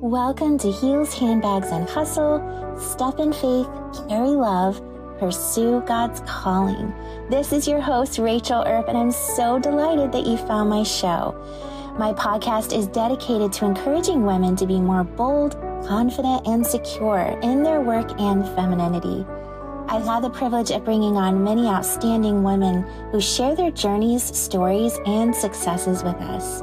Welcome to Heels, Handbags, and Hustle. Step in faith, carry love, pursue God's calling. This is your host, Rachel Earp, and I'm so delighted that you found my show. My podcast is dedicated to encouraging women to be more bold, confident, and secure in their work and femininity. I've had the privilege of bringing on many outstanding women who share their journeys, stories, and successes with us.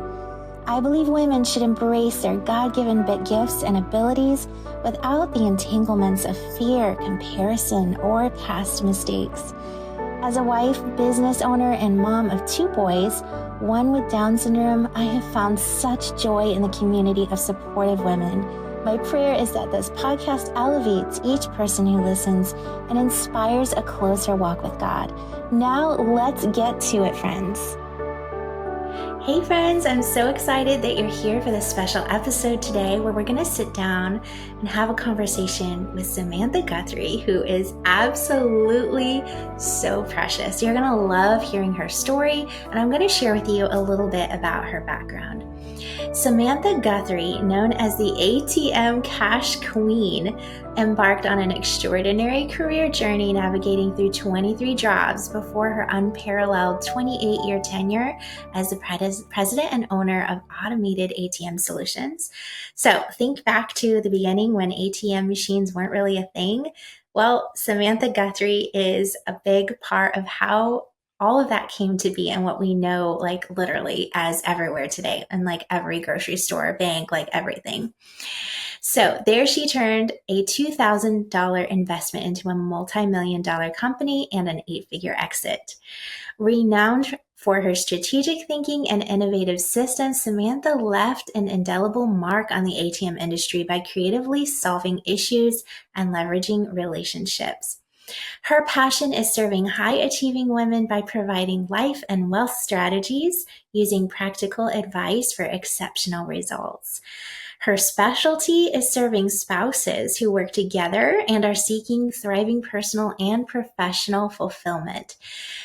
I believe women should embrace their God-given gifts and abilities without the entanglements of fear, comparison, or past mistakes. As a wife, business owner, and mom of 2 boys, one with Down syndrome, I have found such joy in the community of supportive women. My prayer is that this podcast elevates each person who listens and inspires a closer walk with God. Now, let's get to it, friends. Hey friends, I'm so excited that you're here for this special episode today where we're going to sit down and have a conversation with Samantha Guthrie, who is absolutely so precious. You're going to love hearing her story, and I'm going to share with you a little bit about her background. Samantha Guthrie, known as the ATM Cash Queen, embarked on an extraordinary career journey navigating through 23 jobs before her unparalleled 28-year tenure as the president and owner of Automated ATM Solutions. So think back to the beginning when ATM machines weren't really a thing. Well, Samantha Guthrie is a big part of how all of that came to be and what we know, like literally as everywhere today, and like every grocery store, bank, like everything. So there she turned a $2,000 investment into a multi-million-dollar company and an 8-figure exit. Renowned for her strategic thinking and innovative systems, Samantha left an indelible mark on the ATM industry by creatively solving issues and leveraging relationships. Her passion is serving high-achieving women by providing life and wealth strategies using practical advice for exceptional results. Her specialty is serving spouses who work together and are seeking thriving personal and professional fulfillment.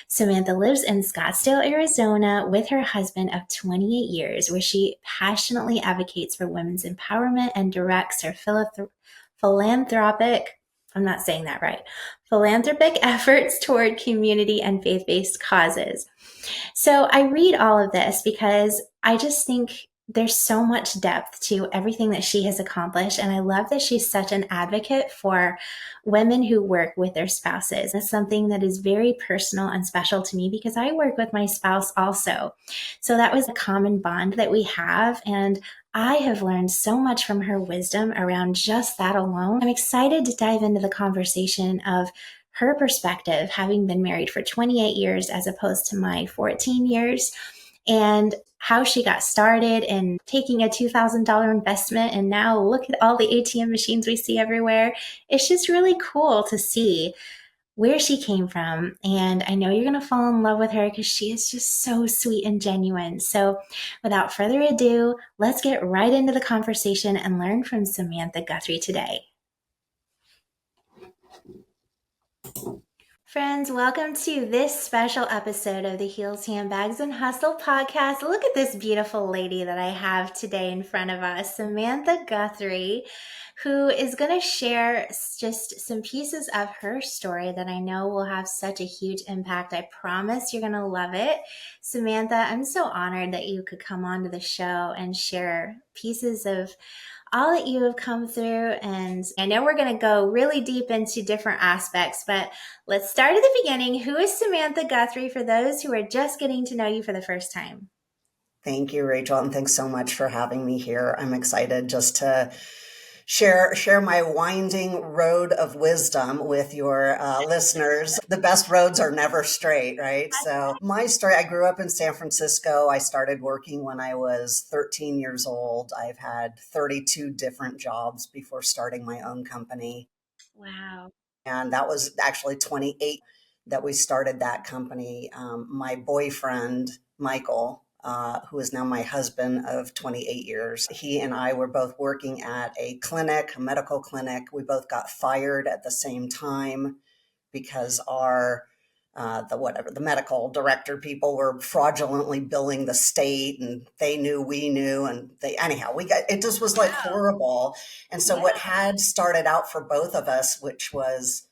Samantha lives in Scottsdale, Arizona with her husband of 28 years, where she passionately advocates for women's empowerment and directs her philanthropic efforts toward community and faith-based causes. So I read all of this because I just think there's so much depth to everything that she has accomplished. And I love that she's such an advocate for women who work with their spouses. It's something that is very personal and special to me because I work with my spouse also. So that was a common bond that we have. And I have learned so much from her wisdom around just that alone. I'm excited to dive into the conversation of her perspective, having been married for 28 years as opposed to my 14 years, and how she got started in taking a $2,000 investment. And now look at all the ATM machines we see everywhere. It's just really cool to see where she came from. And I know you're going to fall in love with her because she is just so sweet and genuine. So without further ado, let's get right into the conversation and learn from Samantha Guthrie today. Friends, welcome to this special episode of the Heels, Handbags, and Hustle podcast. Look at this beautiful lady that I have today in front of us, Samantha Guthrie, who is going to share just some pieces of her story that I know will have such a huge impact. I promise you're going to love it. Samantha, I'm so honored that you could come onto the show and share pieces of all that you have come through. And I know we're going to go really deep into different aspects, but let's start at the beginning. Who is Samantha Guthrie for those who are just getting to know you for the first time? Thank you, Rachel, and thanks so much for having me here. I'm excited just to share my winding road of wisdom with your listeners. The best roads are never straight, right? So my story, I grew up in San Francisco. I started working when I was 13 years old. I've had 32 different jobs before starting my own company. Wow. And that was actually 28 that we started that company. My boyfriend, Michael, who is now my husband of 28 years. He and I were both working at a clinic, a medical clinic. We both got fired at the same time because our the medical director people were fraudulently billing the state, and they knew, we knew, and anyhow, it just was like Wow. horrible. And so Yeah. what had started out for both of us, which was,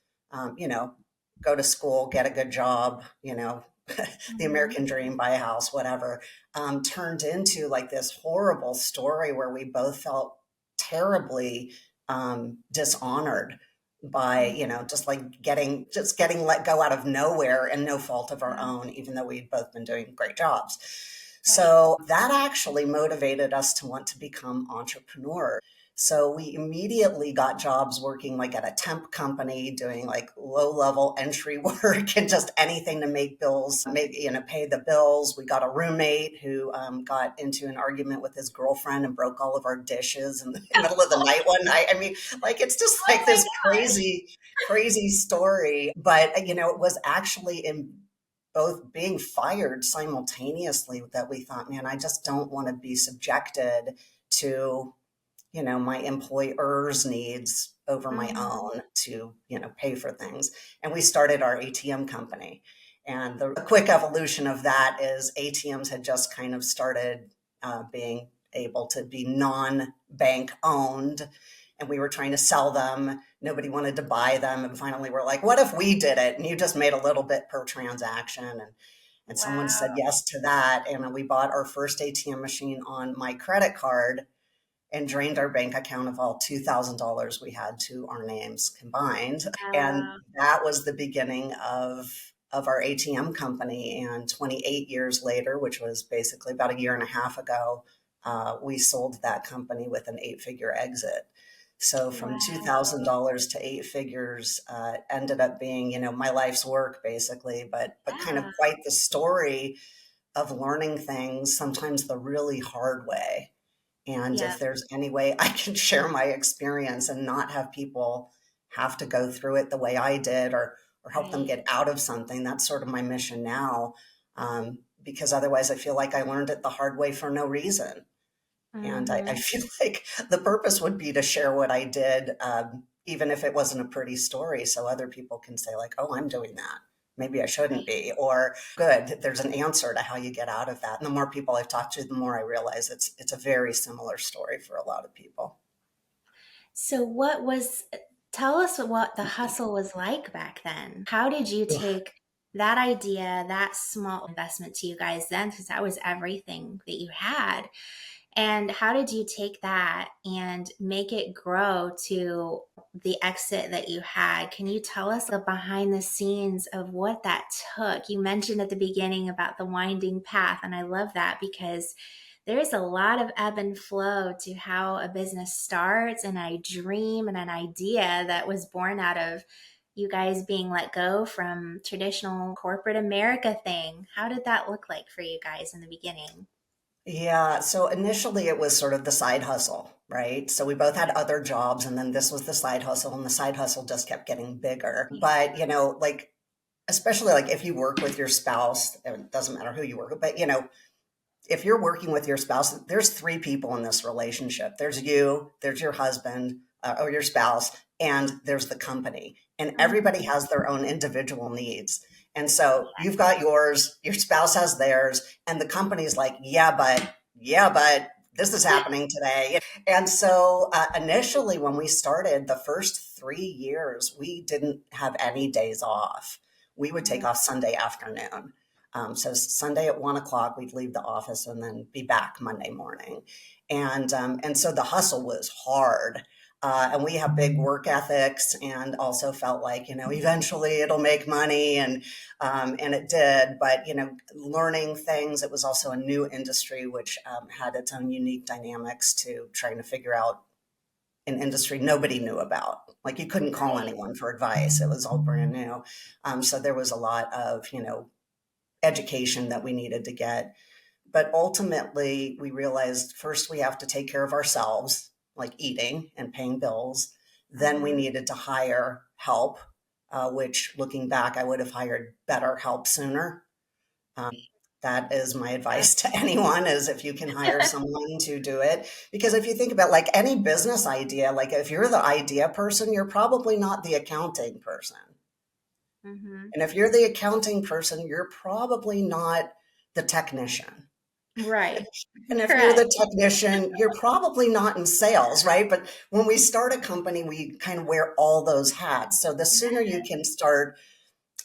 go to school, get a good job, the Mhm. American dream, buy a house, whatever, turned into like this horrible story where we both felt terribly dishonored by, Mhm. just getting let go out of nowhere and no fault of our Yeah. own, even though we'd both been doing great jobs. Right. So that actually motivated us to want to become entrepreneurs. So we immediately got jobs working like at a temp company, doing like low level entry work and just anything to make bills, pay the bills. We got a roommate who got into an argument with his girlfriend and broke all of our dishes in the middle of the night one night. I mean, like, it's just Oh like my this gosh. crazy, crazy story. But, it was actually in both being fired simultaneously that we thought, man, I just don't want to be subjected to, my employer's needs over my Mhm. own to, pay for things. And we started our ATM company. And the quick evolution of that is ATMs had just kind of started being able to be non-bank owned. And we were trying to sell them. Nobody wanted to buy them. And finally, we're like, what if we did it? And you just made a little bit per transaction. And someone said Wow. yes to that. And we bought our first ATM machine on my credit card and drained our bank account of all $2,000 we had to our names combined. And Wow. that was the beginning of our ATM company. And 28 years later, which was basically about a year and a half ago, we sold that company with an 8-figure exit. So from Wow. $2,000 to 8 figures ended up being, my life's work basically, but kind of Yeah. quite the story of learning things, sometimes the really hard way. And Yeah. if there's any way I can share my experience and not have people have to go through it the way I did, or help them Right. get out of something, that's sort of my mission now. Because otherwise I feel like I learned it the hard way for no reason. And I Mhm. feel like the purpose would be to share what I did, even if it wasn't a pretty story, so other people can say like, oh, I'm doing that. Maybe I shouldn't Right. be, or good, there's an answer to how you get out of that. And the more people I've talked to, the more I realize it's a very similar story for a lot of people. So tell us what the hustle was like back then. How did you take that idea, that small investment to you guys then? Because that was everything that you had. And how did you take that and make it grow to the exit that you had? Can you tell us the behind the scenes of what that took? You mentioned at the beginning about the winding path, and I love that because there's a lot of ebb and flow to how a business starts and a dream and an idea that was born out of you guys being let go from traditional corporate America thing. How did that look like for you guys in the beginning? Yeah, so initially it was sort of the side hustle, right? So we both had other jobs, and then this was the side hustle, and the side hustle just kept getting bigger. But, like, especially like if you work with your spouse, it doesn't matter who you work with, but, if you're working with your spouse, there's three people in this relationship. There's you, there's your husband or your spouse, and there's the company. And everybody Mhm. has their own individual needs. And so you've got yours, your spouse has theirs, and the company's like, yeah, but this is happening today. And so initially, when we started the first 3 years, we didn't have any days off. We would take Mhm. off Sunday afternoon. So Sunday at 1 o'clock, we'd leave the office and then be back Monday morning. And so the hustle was hard. And we have big work ethics, and also felt like, eventually it'll make money, and it did. But, learning things, it was also a new industry, which had its own unique dynamics to trying to figure out an industry nobody knew about. Like, you couldn't call Right. anyone for advice. It was all brand new. So there was a lot of, education that we needed to get. But ultimately, we realized first we have to take care of ourselves, like eating and paying bills. Then we Mhm. needed to hire help, which, looking back, I would have hired better help sooner. That is my advice to anyone, is if you can hire someone to do it. Because if you think about like any business idea, like if you're the idea person, you're probably not the accounting person. Mm-hmm. And if you're the accounting person, you're probably not the technician. Right. And if you're Correct. the technician, you're probably not in sales, right? But when we start a company, we kind of wear all those hats. So the sooner you can start,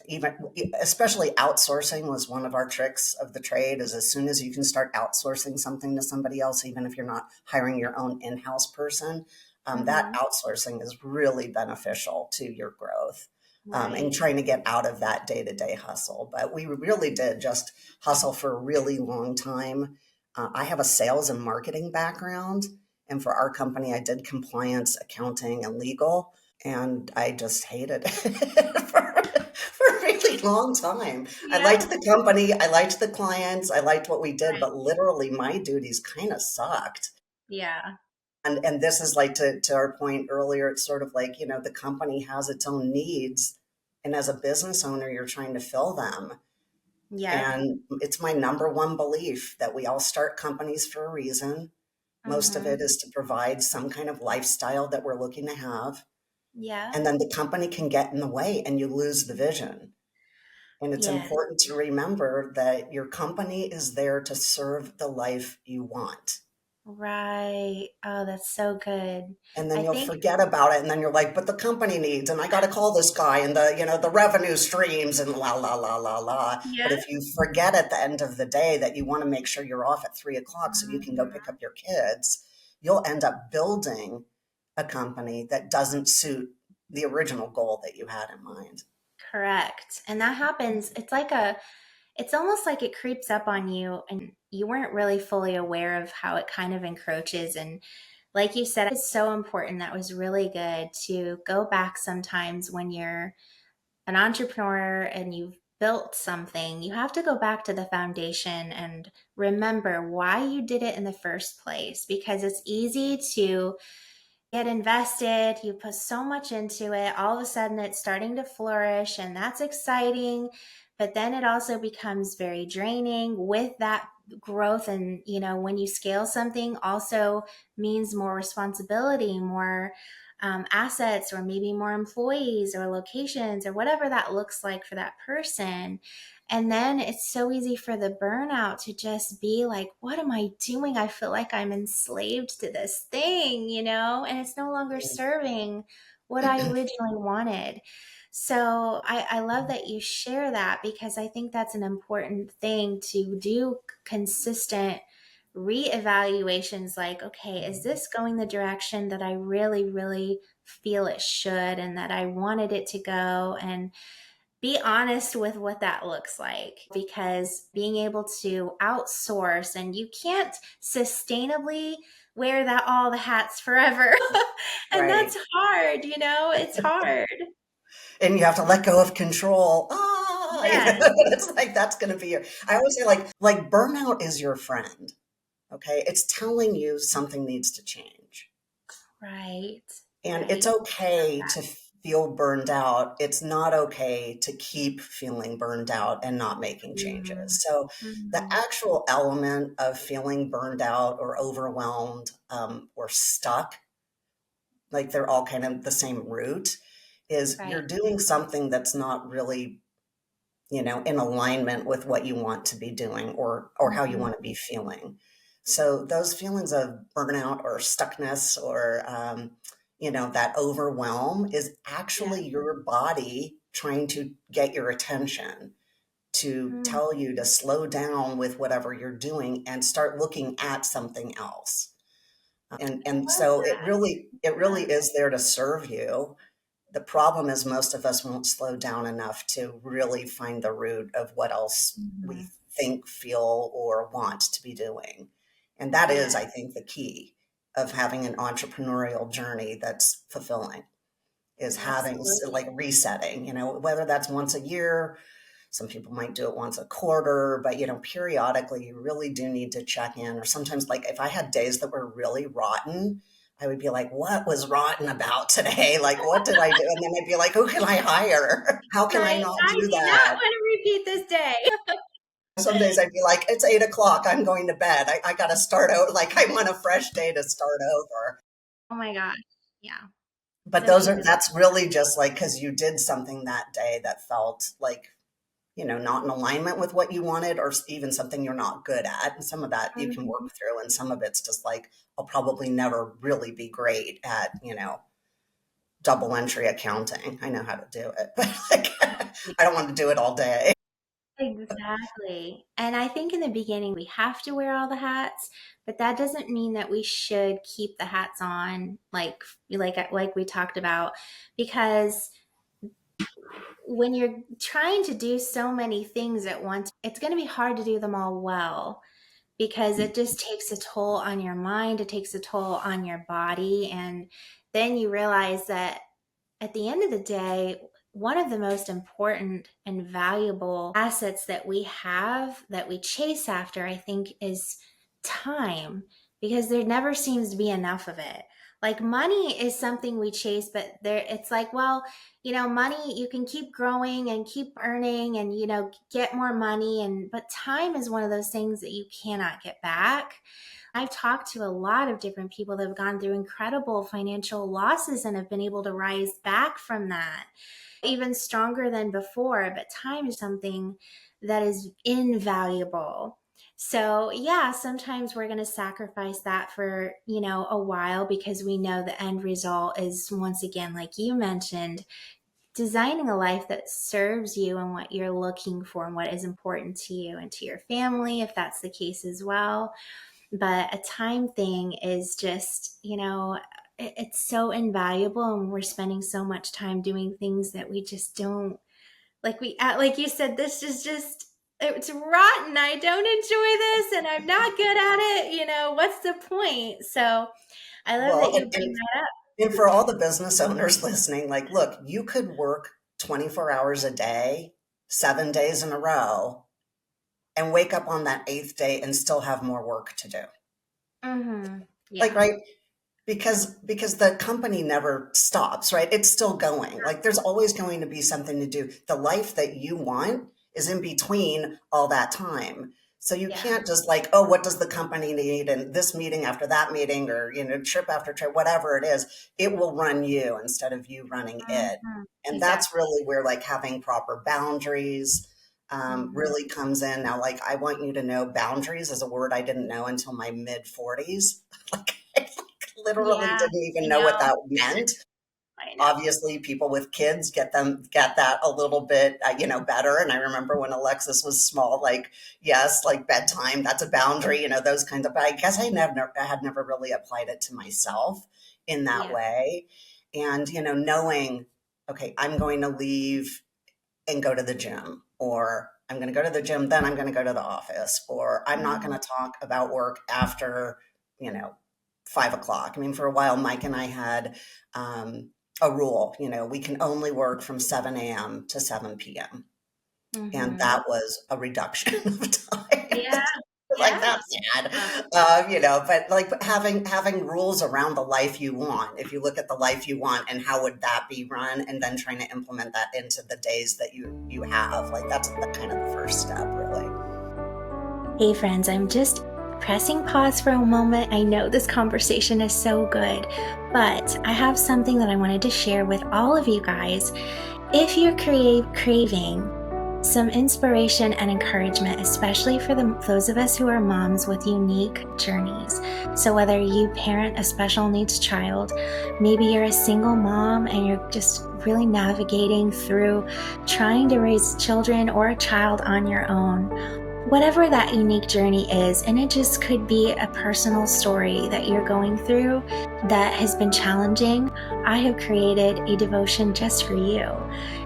even especially outsourcing was one of our tricks of the trade, is as soon as you can start outsourcing something to somebody else, even if you're not hiring your own in-house person, that Mm-hmm. outsourcing is really beneficial to your growth, and Right. trying to get out of that day-to-day hustle. But we really did just hustle for a really long time. I have a sales and marketing background, and for our company I did compliance, accounting, and legal, and I just hated it for a really long time. I liked Yeah. the company, I liked the clients, I liked what we did, Right. but literally my duties kind of sucked. Yeah. And this is like, to our point earlier, it's sort of like, the company has its own needs. And as a business owner, you're trying to fill them. Yep. And it's my number one belief that we all start companies for a reason. Most of Mm-hmm. it is to provide some kind of lifestyle that we're looking to have. Yeah. And then the company can get in the way and you lose the vision. And it's Yeah. important to remember that your company is there to serve the life you want. Right. Oh, that's so good. And then I you'll think, forget about it. And then you're like, but the company needs, and I got to call this guy, and the revenue streams, and la, la, la, la, la. But yeah. if you forget at the end of the day that you want to make sure you're off at 3 o'clock so you can go pick Mhm. up your kids, you'll end up building a company that doesn't suit the original goal that you had in mind. Correct. And that happens. It's almost like it creeps up on you and you weren't really fully aware of how it kind of encroaches. And like you said, it's so important. That was really good to go back sometimes when you're an entrepreneur and you've built something. You have to go back to the foundation and remember why you did it in the first place, because it's easy to get invested, you put so much into it, all of a sudden it's starting to flourish, and that's exciting. But then it also becomes very draining with that growth. And, when you scale something, also means more responsibility, more assets, or maybe more employees or locations or whatever that looks like for that person. And then it's so easy for the burnout to just be like, what am I doing? I feel like I'm enslaved to this thing, and it's no longer serving what I originally wanted. So I love that you share that, because I think that's an important thing to do, consistent reevaluations, like, okay, is this going the direction that I really, really feel it should and that I wanted it to go? And be honest with what that looks like, because being able to outsource, and you can't sustainably wear that all the hats forever. And Right. that's hard, it's hard. And you have to let go of control. Ah, Yes. it's like that's going to be your. I always say, like burnout is your friend. Okay, it's telling you something needs to change, Right. and it's Right. okay to feel burned out. It's not okay to keep feeling burned out and not making Mm-hmm. changes. So the Mm-hmm. actual element of feeling burned out or overwhelmed, or stuck, like they're all kind of the same root, is Right. you're doing something that's not really, in alignment with what you want to be doing, or how you Mm-hmm. want to be feeling. So those feelings of burnout or stuckness, or that overwhelm, is Yeah. actually your body trying to get your attention, to Mm-hmm. tell you to slow down with whatever you're doing and start looking at something else. And Love so it really that. is there to serve you. The problem is most of us won't slow down enough to really find the root of what else Mm-hmm. we think, feel, or want to be doing. And that Yeah. is, I think, the key of having an entrepreneurial journey that's fulfilling, is having, Absolutely. like, resetting, whether that's once a year. Some people might do it once a quarter, but periodically you really do need to check in. Or sometimes, like, if I had days that were really rotten, I would be like, what was rotten about today? Like, what did I do? And then I'd be like, who can I hire? How can I Right. not I do do not that? want to repeat this day. Some days I'd be like, it's 8 o'clock. I'm going to bed. I got to start out. Like, I want a fresh day to start over. Oh my gosh. Yeah. But that's really just like, because you did something that day that felt like, not in alignment with what you wanted, or even something you're not good at. And some of that you can work through. And some of it's just like, I'll probably never really be great at, double entry accounting. I know how to do it, but like, I don't want to do it all day. Exactly. And I think in the beginning we have to wear all the hats, but that doesn't mean that we should keep the hats on like we talked about, because when you're trying to do so many things at once, it's going to be hard to do them all well, because it just takes a toll on your mind, it takes a toll on your body, and then you realize that at the end of the day, one of the most important and valuable assets that we have, that we chase after, I think, is time, because there never seems to be enough of it. Like money is something we chase, but it's like, well, money, you can keep growing and keep earning and, get more money. But time is one of those things that you cannot get back. I've talked to a lot of different people that have gone through incredible financial losses and have been able to rise back from that even stronger than before. But time is something that is invaluable. So yeah, sometimes we're going to sacrifice that for, a while, because we know the end result is, once again, like you mentioned, designing a life that serves you and what you're looking for and what is important to you and to your family, if that's the case as well. But a time thing is just, it's so invaluable, and we're spending so much time doing things that we just don't like you said, this is just, it's rotten. I don't enjoy this and I'm not good at it. What's the point? So I love Well, that you bring that up. and for all the business owners listening, like, look, you could work 24 hours a day, 7 days in a row, and wake up on that eighth day and still have more work to do. Yeah. Like, right? Because the company never stops, right? It's still going. Like, there's always going to be something to do. The life that you want is in between all that time. So you can't just like, oh, what does the company need? And this meeting after that meeting, or, trip after trip, whatever it is, it will run you instead of you running it. And that's really where like having proper boundaries really comes in. Now, like, I want you to know, boundaries is a word I didn't know until my mid 40s. Like, I literally didn't even know what that meant. Obviously, people with kids get that a little bit, better. And I remember when Alexis was small, like, yes, like bedtime, that's a boundary, those kinds of, but I guess I had never really applied it to myself in that way. And, knowing, okay, I'm going to leave and go to the gym, or I'm going to go to the gym, then I'm going to go to the office, or I'm not going to talk about work after, 5 o'clock. I mean, for a while, Mike and I had a rule, we can only work from 7 a.m. to 7 p.m. And that was a reduction of time. Yeah. Like, that's sad, but like having rules around the life you want. If you look at the life you want and how would that be run, and then trying to implement that into the days that you have, like, that's the kind of the first step, really. Hey friends, I'm just pressing pause for a moment. I know this conversation is so good, but I have something that I wanted to share with all of you guys. If you're craving some inspiration and encouragement, especially for those of us who are moms with unique journeys. So whether you parent a special needs child, maybe you're a single mom and you're just really navigating through trying to raise children or a child on your own, whatever that unique journey is, and it just could be a personal story that you're going through that has been challenging, I have created a devotion just for you.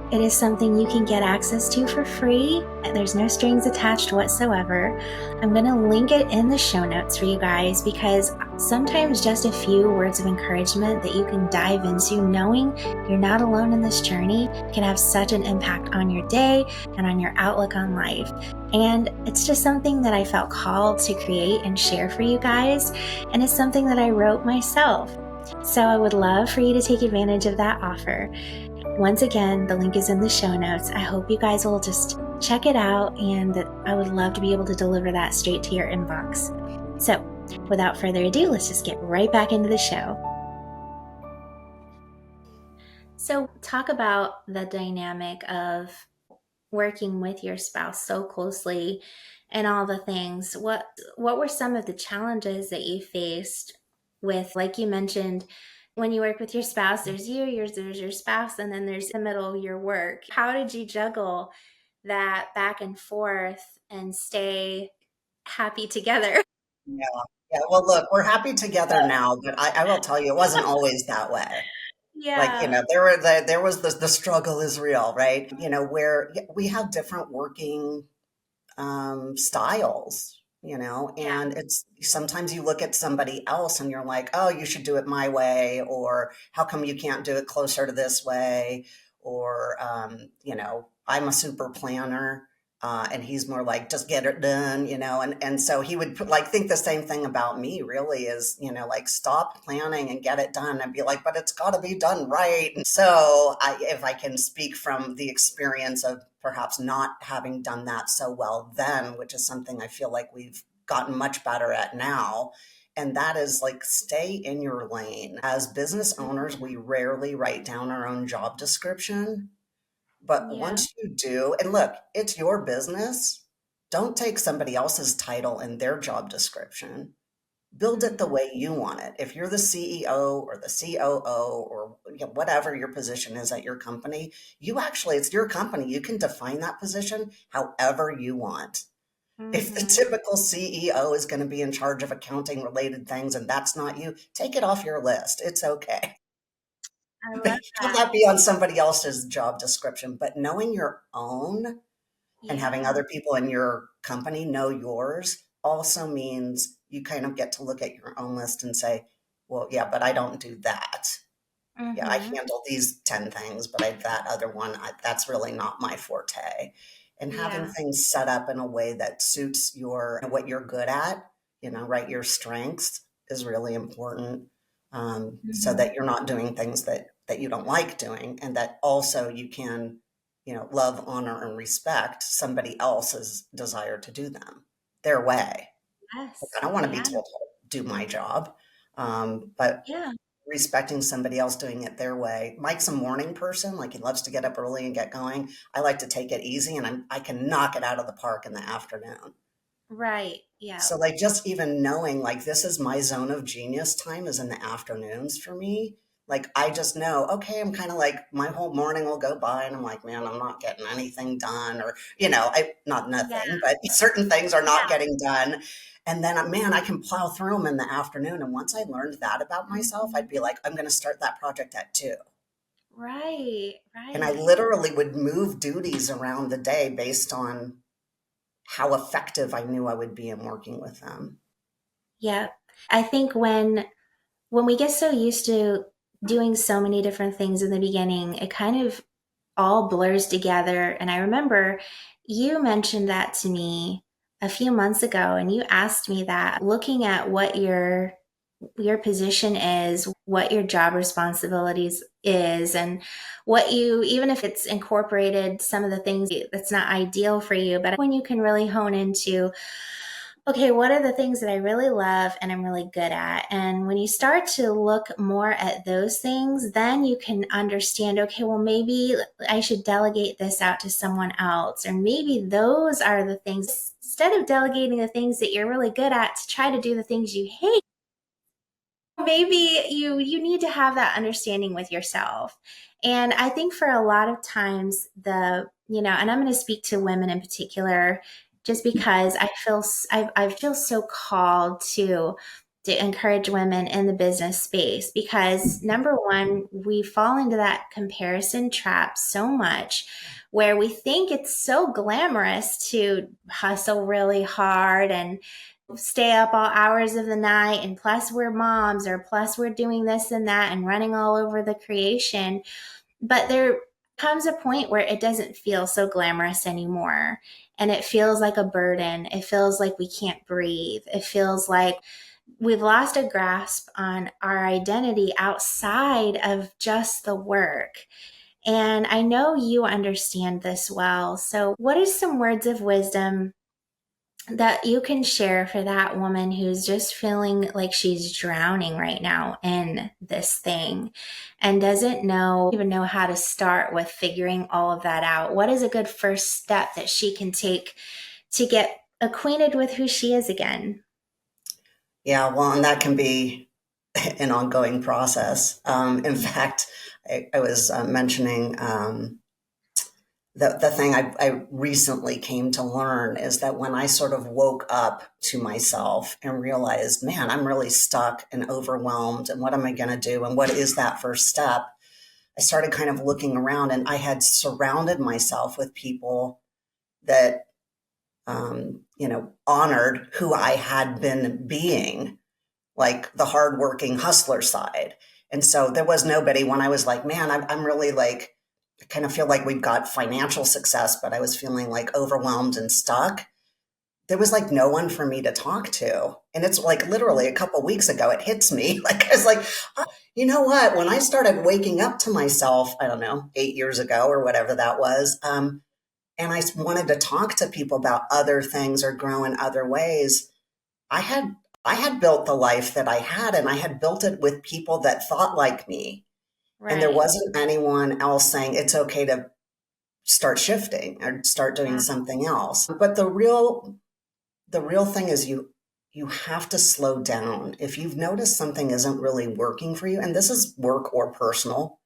It is something you can get access to for free. There's no strings attached whatsoever. I'm going to link it in the show notes for you guys, because sometimes just a few words of encouragement that you can dive into, knowing you're not alone in this journey, can have such an impact on your day and on your outlook on life. And it's just something that I felt called to create and share for you guys. And it's something that I wrote myself. So I would love for you to take advantage of that offer. Once again, the link is in the show notes. I hope you guys will just check it out, and I would love to be able to deliver that straight to your inbox. So without further ado, let's just get right back into the show. So, talk about the dynamic of working with your spouse so closely and all the things. What were some of the challenges that you faced with, like you mentioned, when you work with your spouse, there's your spouse, and then there's the middle, your work. How did you juggle that back and forth and stay happy together? Yeah. Yeah. Well, look, we're happy together now, but I will tell you, it wasn't always that way. Like, Yeah, there was the struggle is real, right? Where we have different working styles, yeah, and it's sometimes you look at somebody else and you're like, oh, you should do it my way, or how come you can't do it closer to this way? Or, I'm a super planner. And he's more like, just get it done, and so he would like think the same thing about me, really, is, like, stop planning and get it done, and be like, but it's got to be done right. And so if I can speak from the experience of perhaps not having done that so well then, which is something I feel like we've gotten much better at now. And that is like, stay in your lane. As business owners, we rarely write down our own job description. But yeah, once you do, and look, it's your business, don't take somebody else's title and their job description. Build it the mhm, way you want it. If you're the CEO or the COO, or whatever your position is at your company, it's your company. You can define that position however you want. If the mhm. typical CEO is going to be in charge of accounting related things and that's not you, take it off your list. It's okay. I love Have that. that be on somebody else's job description. But knowing your own and having Yeah. other people in your company know yours also means you kind of get to look at your own list and say, well, yeah, but I don't do that. Yeah, I Mhm. handle these 10 things, but that other one, that's really not my forte. And having Yeah. things set up in a way that suits what you're good at, right? Your strengths is really important, so Mhm. that you're not doing things that you don't like doing, and that also you can, love, honor, and respect somebody else's desire to do them their way. Like, I Yes. don't want to be Yeah. told how to do my job, but Yeah. respecting somebody else doing it their way. Mike's a morning person, like, he loves to get up early and get going. I like to take it easy, and I can knock it out of the park in the afternoon. Right. Yeah. So, like, just even knowing, like, this is my zone of genius time is in the afternoons for me. Like, I just know, okay, I'm kind of like, my whole morning will go by and I'm like, man, I'm not getting anything done. Or, not Yeah. nothing, but certain things are not Yeah. getting done. And then, man, I can plow through them in the afternoon. And once I learned that about myself, Mhm. I'd be like, I'm going to start that project at 2. Right. And I Right. literally would move duties around the day based on how effective I knew I would be in working with them. Yeah. I think when we get so used to doing so many different things in the beginning, it kind of all blurs together. And I remember you mentioned that to me a few months ago, and you asked me that, looking at what your position is, what your job responsibilities is, and what you, even if it's incorporated some of the things that's not ideal for you, but when you can really hone into, okay, what are the things that I really love and I'm really good at? And when you start to look more at those things, then you can understand, okay, well, maybe I should delegate this out to someone else. Or maybe those are the things, instead of delegating the things that you're really good at to try to do the things you hate, maybe you need to have that understanding with yourself. And I think for a lot of times, and I'm going to speak to women in particular, just because I feel so called to encourage women in the business space, because number one, we fall into that comparison trap so much, where we think it's so glamorous to hustle really hard and stay up all hours of the night, and plus we're moms, or plus we're doing this and that and running all over the creation. But there comes a point where it doesn't feel so glamorous anymore, and it feels like a burden. It feels like we can't breathe. It feels like we've lost a grasp on our identity outside of just the work. And I know you understand this well. So what is some words of wisdom that you can share for that woman who's just feeling like she's drowning right now in this thing and doesn't even know how to start with figuring all of that out? What is a good first step that she can take to get acquainted with who she is again? Yeah, well, and that can be an ongoing process. In fact, I was mentioning the thing I recently came to learn is that when I sort of woke up to myself and realized, man, I'm really stuck and overwhelmed, and what am I going to do? And what is that first step? I started kind of looking around, and I had surrounded myself with people that, honored who I had been being, like the hardworking hustler side. And so there was nobody when I was like, man, I'm really like, I kind of feel like we've got financial success, but I was feeling like overwhelmed and stuck. There was like no one for me to talk to. And it's like literally a couple weeks ago, it hits me. Like, I was like, oh, you know what? When I started waking up to myself, I don't know, 8 years ago or whatever that was, and I wanted to talk to people about other things or grow in other ways, I had I had built the life that I had, and I had built it with people that thought like me. And there Right. wasn't anyone else saying it's okay to start shifting or start doing Wow. something else. But the real thing is you have to slow down. If you've noticed something isn't really working for you, and this is work or personal,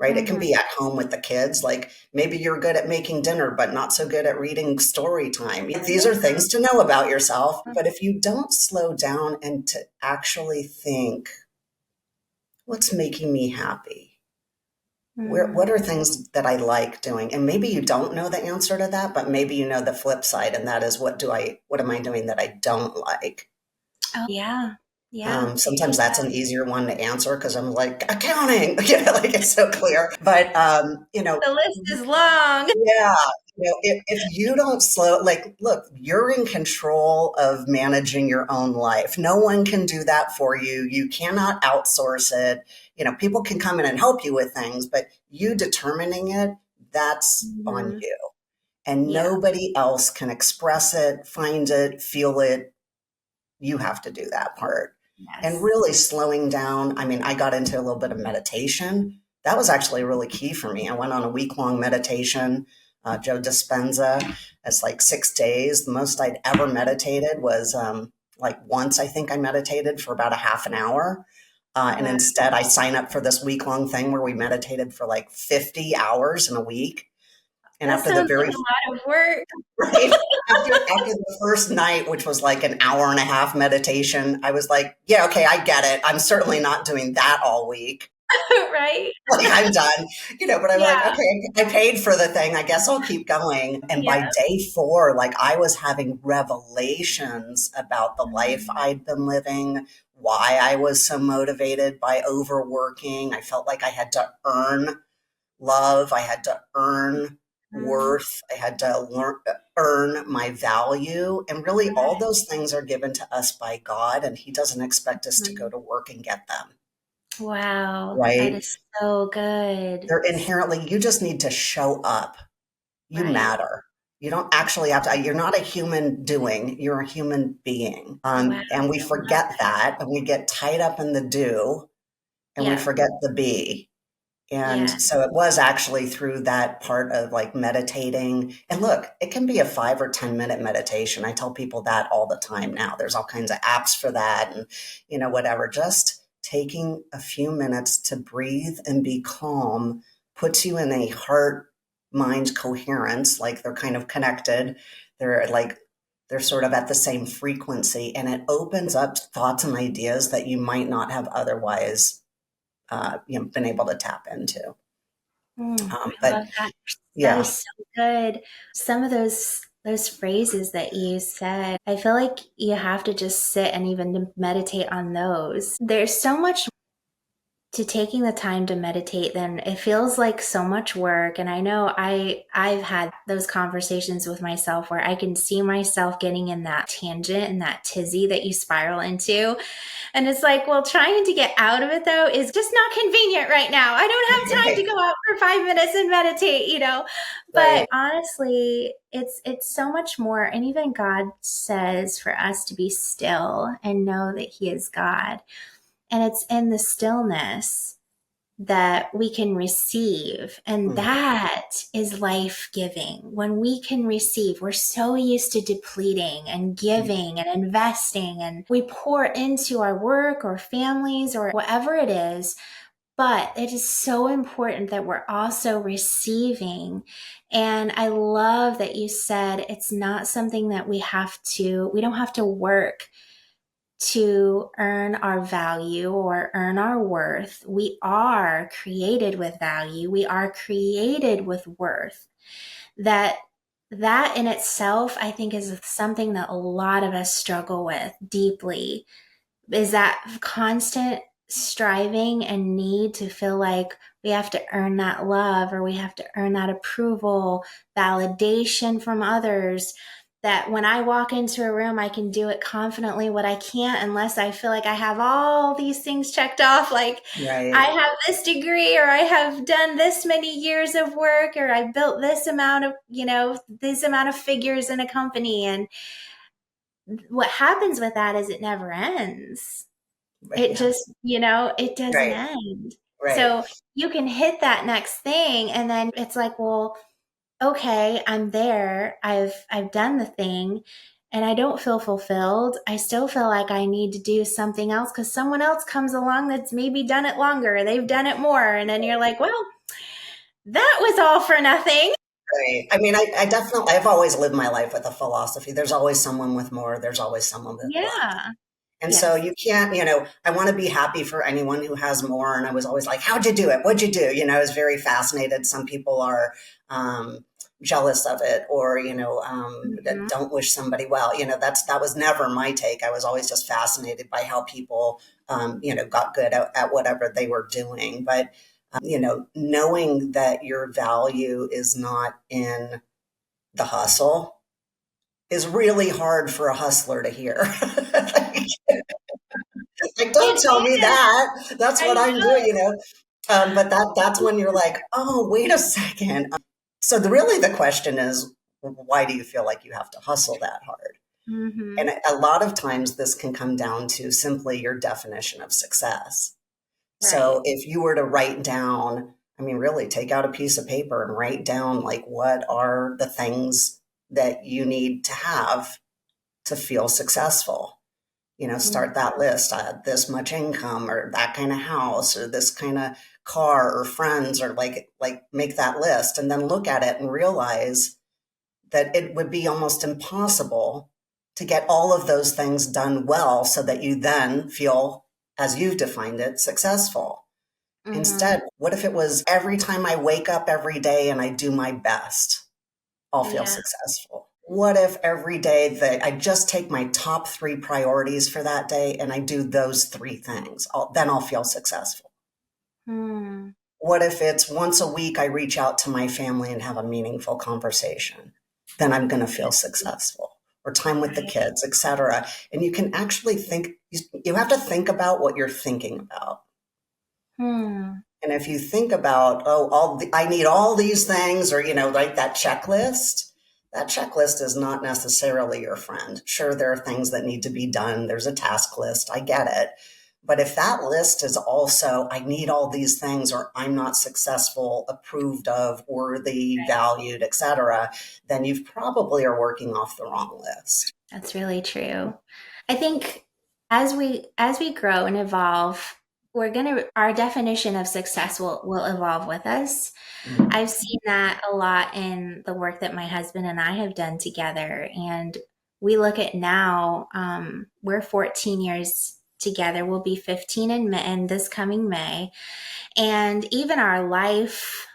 right? It can Mhm. be at home with the kids. Like maybe you're good at making dinner, but not so good at reading story time. These are things to know about yourself. But if you don't slow down and to actually think, what's making me happy? What Mhm. are things that I like doing? And maybe you don't know the answer to that, but maybe you know the flip side, and that is what am I doing that I don't like? Oh, yeah. Yeah. Sometimes that's an easier one to answer because I'm like accounting, like it's so clear. But The list is long. yeah, if you don't slow, like, look, you're in control of managing your own life. No one can do that for you. You cannot outsource it. People can come in and help you with things, but you determining it, that's on Mhm. you. And Yeah. nobody else can express it, find it, feel it. You have to do that part. And Yes. really slowing down. I mean, I got into a little bit of meditation. That was actually really key for me. I went on a week-long meditation, Joe Dispenza. It's like 6 days. The most I'd ever meditated was like once I think I meditated for about a half an hour. And Wow. instead, I signed up for this week-long thing where we meditated for like 50 hours in a week. And That after the sounds like very a lot of work. right? After the first night, which was like an hour and a half meditation, I was like, yeah, okay, I get it. I'm certainly not doing that all week. Right? Like I'm done, but I'm like, Yeah. okay, I paid for the thing. I guess I'll keep going. And Yeah. by day 4, like I was having revelations about the life Mhm. I'd been living, why I was so motivated by overworking. I felt like I had to earn love. I had to earn Mhm. worth. I had to earn my value. And really, all those things are given to us by God, and He doesn't expect us to go Mhm. to work and get them, Wow, that right? is so good. They're inherently, you just need to show up. You Right. matter. You don't actually have to, you're not a human doing, you're a human being. Wow. And we I love forget that, and we get tied up in the do, and we Yeah. forget the be. And Yeah. so it was actually through that part of like meditating. And look, it can be a 5 or 10 minute meditation. I tell people that all the time now. There's all kinds of apps for that and, whatever. Just taking a few minutes to breathe and be calm puts you in a heart mind coherence. Like they're kind of connected. They're sort of at the same frequency, and it opens up thoughts and ideas that you might not have otherwise been able to tap into. I But love that. That yeah, is so good. Some of those phrases that you said, I feel like you have to just sit and even meditate on those. There's so much to taking the time to meditate, then it feels like so much work. And I know I've had those conversations with myself where I can see myself getting in that tangent and that tizzy that you spiral into. And it's like, well, trying to get out of it though is just not convenient right now. I don't have time to Right. go out for 5 minutes and meditate. But Right. honestly, it's so much more. And even God says for us to be still and know that He is God. And it's in the stillness that we can receive. And Mm. that is life giving. When we can receive, we're so used to depleting and giving and investing, and we pour into our work or families or whatever it is. But it is so important that we're also receiving. And I love that you said it's not something that we don't have to work to earn our value or earn our worth. We are created with value. We are created with worth. That in itself, I think, is something that a lot of us struggle with deeply, is that constant striving and need to feel like we have to earn that love, or we have to earn that approval, validation from others. That when I walk into a room, I can do it confidently. What I can't unless I feel like I have all these things checked off, like I Right. have this degree, or I have done this many years of work, or I built this amount of, this amount of figures in a company. And what happens with that is it never ends. Right. It Yeah. just, it doesn't Right. end. Right. So you can hit that next thing, and then it's like, well, okay, I'm there. I've done the thing, and I don't feel fulfilled. I still feel like I need to do something else because someone else comes along that's maybe done it longer. They've done it more. And then you're like, well, that was all for nothing. Right. I mean, I definitely, I've always lived my life with a philosophy. There's always someone with more. There's always someone with less. Yeah. And so Yes. you can't, I want to be happy for anyone who has more. And I was always like, how'd you do it? What'd you do? I was very fascinated. Some people are jealous of it, or, that Mhm. don't wish somebody well. That was never my take. I was always just fascinated by how people, got good at whatever they were doing. But, knowing that your value is not in the hustle is really hard for a hustler to hear. Like, don't It tell me is. that. That's I what I'm doing, know. But that's when you're like, oh, wait a second. So really the question is, why do you feel like you have to hustle that hard? And Hmm. a lot of times this can come down to simply your definition of success. Right. So if you were to write down, I mean, really take out a piece of paper and write down, like, what are the things that you need to have to feel successful? Mhm. Start that list. This much income, or that kind of house, or this kind of car, or friends, or like make that list, and then look at it and realize that it would be almost impossible to get all of those things done well so that you then feel, as you've defined it, successful. Mhm. Instead, what if it was every time I wake up every day and I do my best, I'll feel Yeah. successful? What if every day that I just take my top three priorities for that day and I do those three things? Then I'll feel successful. Hmm. What if it's once a week I reach out to my family and have a meaningful conversation? Then I'm going to feel successful. Or time with the Right. kids, etc. And you can actually think, you have to think about what you're thinking about. Hmm. And if you think about, oh, I need all these things, or, like that checklist is not necessarily your friend. Sure, there are things that need to be done. There's a task list. I get it. But if that list is also, I need all these things, or I'm not successful, approved of, worthy, valued, etc., then you probably are working off the wrong list. That's really true. I think as we grow and evolve, our definition of success will evolve with us. Mm. I've seen that a lot in the work that my husband and I have done together. And we look at now, we're 14 years together. We'll be 15 in this coming May. And even our life,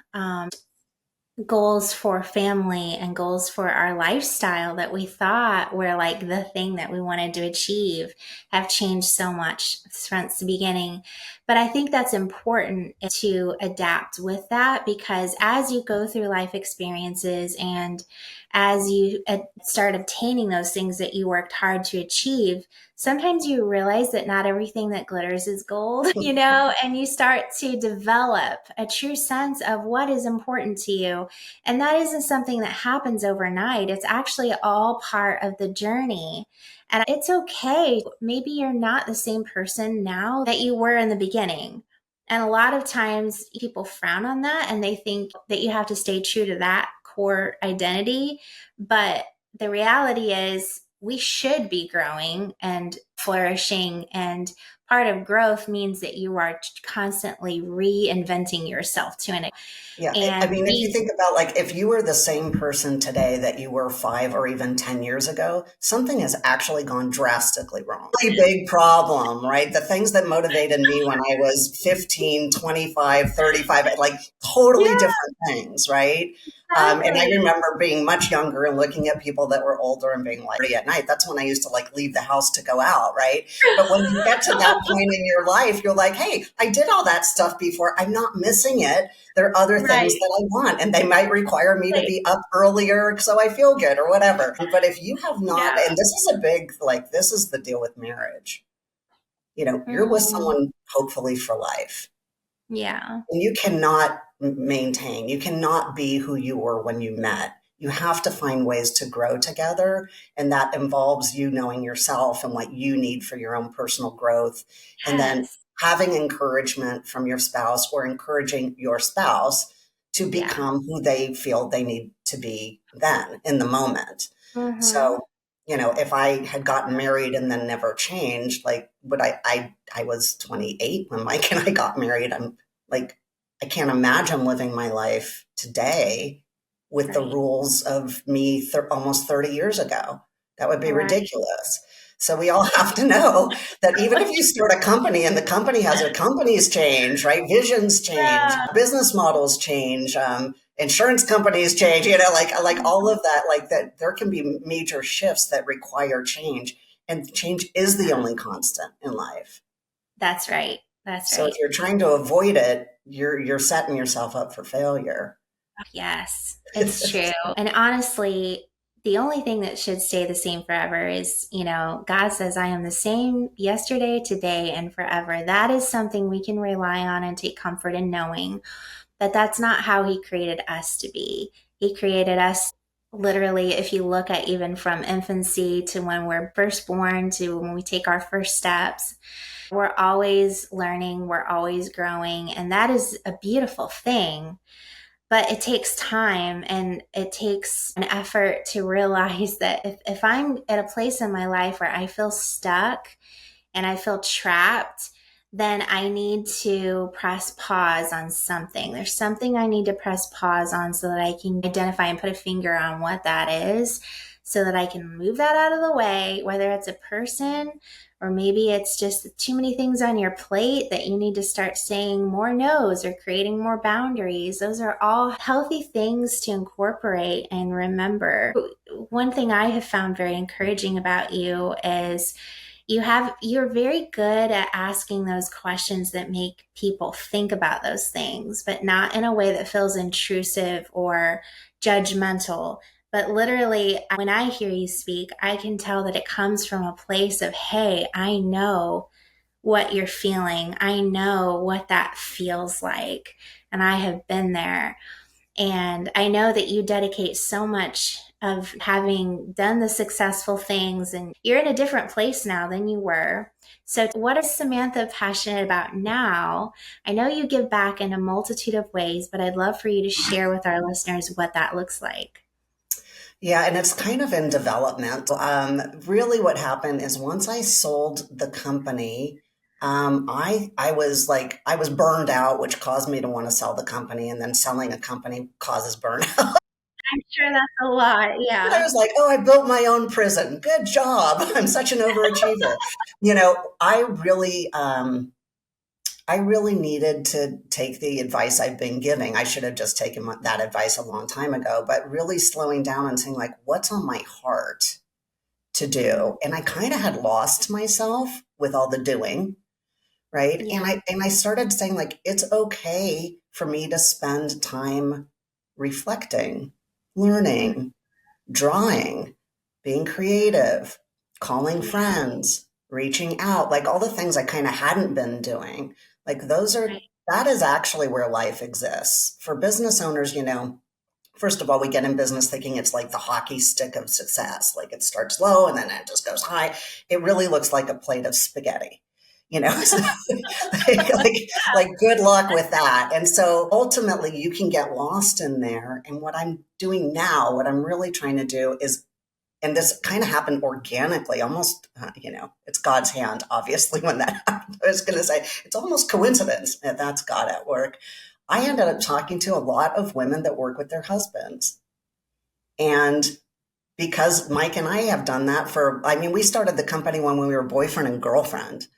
goals for family and goals for our lifestyle that we thought were like the thing that we wanted to achieve have changed so much since the beginning. But I think that's important to adapt with that, because as you go through life experiences and as you start obtaining those things that you worked hard to achieve, sometimes you realize that not everything that glitters is gold, and you start to develop a true sense of what is important to you. And that isn't something that happens overnight. It's actually all part of the journey. And it's okay. Maybe you're not the same person now that you were in the beginning. And a lot of times people frown on that and they think that you have to stay true to that core identity. But the reality is, we should be growing and flourishing. And part of growth means that you are constantly reinventing yourself to an Yeah. I and mean, if you think about like if you were the same person today that you were 5 or even 10 years ago, something has actually gone drastically wrong. Really big problem, right? The things that motivated me when I was 15, 25, 35, like totally yeah, different things, right? And I exactly. remember being much younger and looking at people that were older and being like, at night, that's when I used to like leave the house to go out, right? But when you get to that point in your life, you're like, hey, I did all that stuff before. I'm not missing it. There are other things Right. that I want, and they might require me to Right. be up earlier so I feel good or whatever. But if you have not, Yeah. and this is a big, like, this is the deal with marriage, you're with Mhm. someone hopefully for life. Yeah. And you cannot maintain, you cannot be who you were when you met. You have to find ways to grow together. And that involves you knowing yourself and what you need for your own personal growth. And then Yes. having encouragement from your spouse or encouraging your spouse to Yeah. become who they feel they need to be then in the moment. Mhm. So, if I had gotten married and then never changed, like would I was 28 when Mike and I got married. I'm like, I can't imagine living my life today with the Right. rules of me almost 30 years ago. That would be Right. ridiculous. So we all have to know that even if you start a company and the company has a companies change, right? Visions change, Yeah. business models change, insurance companies change, like all Mhm. of that, like that there can be major shifts that require change. And change is the only constant in life. That's right. That's So if right. you're trying to avoid it, you're setting yourself up for failure. Yes, it's true. And honestly, the only thing that should stay the same forever is, God says, I am the same yesterday, today, and forever. That is something we can rely on and take comfort in knowing that that's not how He created us to be. He created us literally, if you look at even from infancy to when we're first born to when we take our first steps, we're always learning, we're always growing, and that is a beautiful thing. But it takes time and it takes an effort to realize that if I'm at a place in my life where I feel stuck and I feel trapped, then I need to press pause on something. There's something I need to press pause on so that I can identify and put a finger on what that is so that I can move that out of the way, whether it's a person or maybe it's just too many things on your plate that you need to start saying more no's or creating more boundaries. Those are all healthy things to incorporate and remember. One thing I have found very encouraging about you is you're very good at asking those questions that make people think about those things, but not in a way that feels intrusive or judgmental. But literally, when I hear you speak, I can tell that it comes from a place of, hey, I know what you're feeling. I know what that feels like. And I have been there. And I know that you dedicate so much of having done the successful things, and you're in a different place now than you were. So, what is Samantha passionate about now? I know you give back in a multitude of ways, but I'd love for you to share with our listeners what that looks like. Yeah, and it's kind of in development. Really, what happened is once I sold the company, I was like I was burned out, which caused me to want to sell the company, and then selling a company causes burnout. I'm sure that's a lot. I Yeah. was like, oh, I built my own prison. Good job. I'm such an overachiever. I really I really needed to take the advice I've been giving. I should have just taken that advice a long time ago, but really slowing down and saying, like, what's on my heart to do? And I kind of had lost myself with all the doing, right? Yeah. And I started saying, like, it's okay for me to spend time reflecting, learning, drawing, being creative, calling Yeah. friends, reaching out, like all the things I kind of hadn't been doing. Like Right. that is actually where life exists. For business owners, first of all, we get in business thinking it's like the hockey stick of success. Like it starts low and then it just goes high. It really looks like a plate of spaghetti. So like good luck with that. And so ultimately you can get lost in there. And what I'm doing now, what I'm really trying to do is, and this kind of happened organically, almost, it's God's hand, obviously, when that happened. I was going to say, it's almost coincidence that that's God at work. I ended up talking to a lot of women that work with their husbands. And because Mike and I have done that we started the company when we were boyfriend and girlfriend.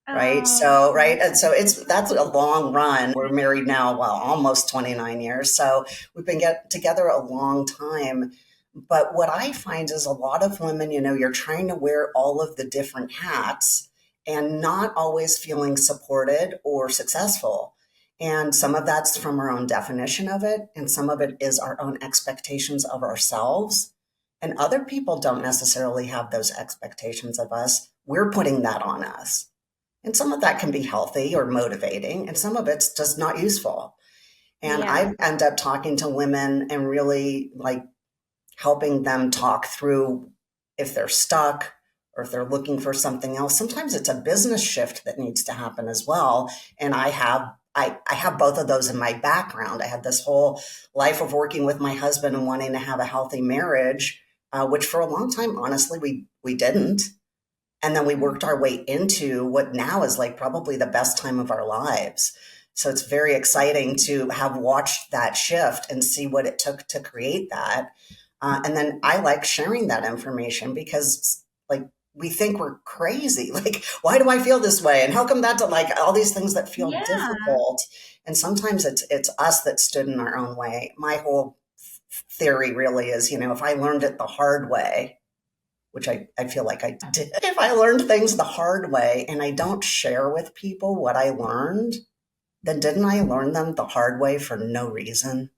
Right. Oh, So, right. And so that's a long run. We're married now, well, almost 29 years. So we've been together a long time. But what I find is a lot of women, you're trying to wear all of the different hats and not always feeling supported or successful. And some of that's from our own definition of it. And some of it is our own expectations of ourselves. And other people don't necessarily have those expectations of us. We're putting that on us. And some of that can be healthy or motivating, and some of it's just not useful. And yeah. I end up talking to women and really like helping them talk through if they're stuck or if they're looking for something else. Sometimes it's a business shift that needs to happen as well. And I have both of those in my background. I had this whole life of working with my husband and wanting to have a healthy marriage, which for a long time, honestly, we didn't. And then we worked our way into what now is like probably the best time of our lives. So it's very exciting to have watched that shift and see what it took to create that. And then I like sharing that information because, like, we think we're crazy. Like, why do I feel this way? And how come that's like all these things that feel Yeah. difficult? And sometimes it's us that stood in our own way. My whole theory really is, if I learned it the hard way, which I feel like I did. If I learned things the hard way and I don't share with people what I learned, then didn't I learn them the hard way for no reason?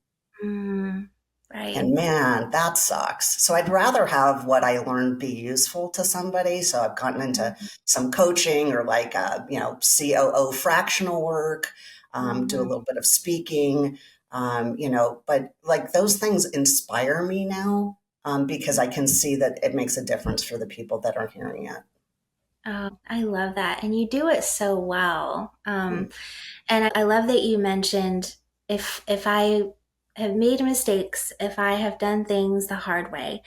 Mm, right. And man, that sucks. So I'd rather have what I learned be useful to somebody. So I've gotten into some coaching or like, COO fractional work, do a Mhm. little bit of speaking, but like those things inspire me now because I can see that it makes a difference for the people that are hearing it. Oh, I love that. And you do it so well. And I love that you mentioned if I have made mistakes, if I have done things the hard way,